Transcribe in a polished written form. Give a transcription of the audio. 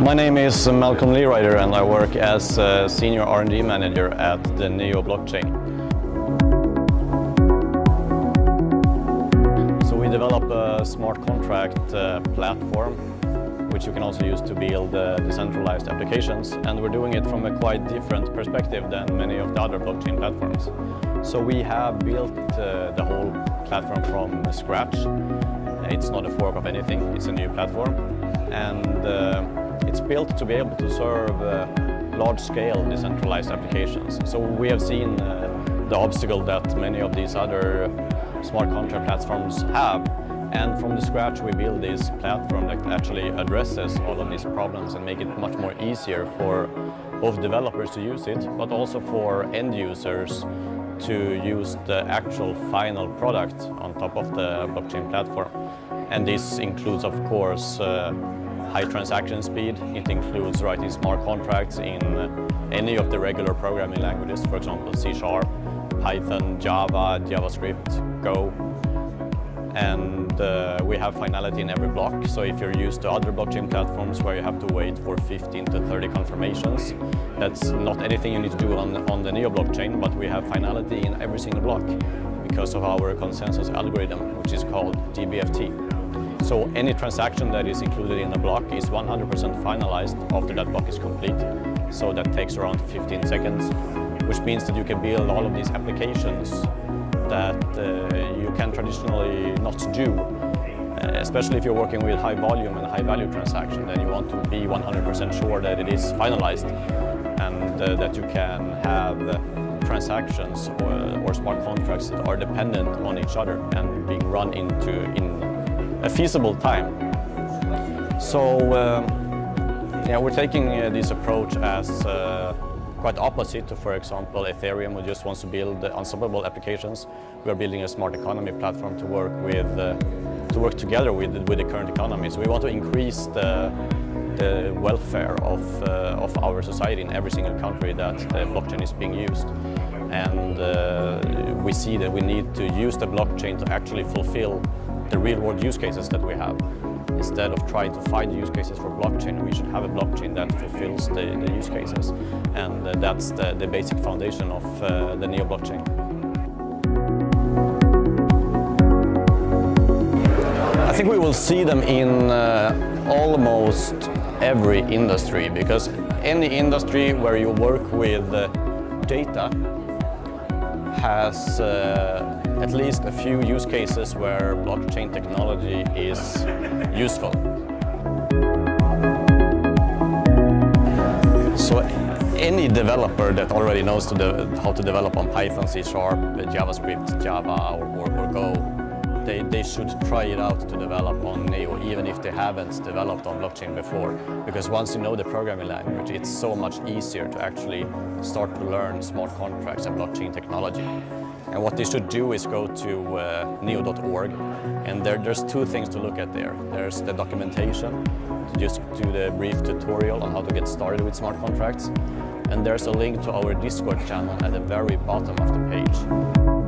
My name is Malcolm Lerider and I work as a Senior R&D Manager at the Neo Blockchain. So we develop a smart contract platform which you can also use to build decentralized applications, and we're doing it from a quite different perspective than many of the other blockchain platforms. So we have built the whole platform from scratch. It's not a fork of anything, it's a new platform, and it's built to be able to serve large-scale decentralized applications. So we have seen the obstacle that many of these other smart contract platforms have, and from the scratch we build this platform that actually addresses all of these problems and make it much more easier for both developers to use it, but also for end users to use the actual final product on top of the blockchain platform. And this includes, of course, high transaction speed. It includes writing smart contracts in any of the regular programming languages, for example, C#, Python, Java, JavaScript, Go. And we have finality in every block. So if you're used to other blockchain platforms where you have to wait for 15 to 30 confirmations, that's not anything you need to do on the Neo blockchain, but we have finality in every single block because of our consensus algorithm, which is called DBFT. So any transaction that is included in a block is 100% finalized after that block is complete. So that takes around 15 seconds, which means that you can build all of these applications that you can traditionally not do. Especially if you're working with high volume and high value transaction, then you want to be 100% sure that it is finalized and that you can have transactions or smart contracts that are dependent on each other and being run in a feasible time. So we're taking this approach as quite opposite to, for example, Ethereum, who just wants to build unstoppable applications. We are building a smart economy platform to work together with the current economy. So we want to increase the welfare of our society in every single country that the blockchain is being used. And we see that we need to use the blockchain to actually fulfill the real-world use cases that we have. Instead of trying to find use cases for blockchain, we should have a blockchain that fulfills the use cases. And that's the basic foundation of the Neo blockchain. I think we will see them in almost every industry, because any industry where you work with data has at least a few use cases where blockchain technology is useful. So any developer that already knows how to develop on Python, C#, JavaScript, Java or Go, they should try it out to develop on Neo, even if they haven't developed on blockchain before. Because once you know the programming language, it's so much easier to actually start to learn smart contracts and blockchain technology. And what they should do is go to neo.org, and there's two things to look at there. There's the documentation, to just do the brief tutorial on how to get started with smart contracts. And there's a link to our Discord channel at the very bottom of the page.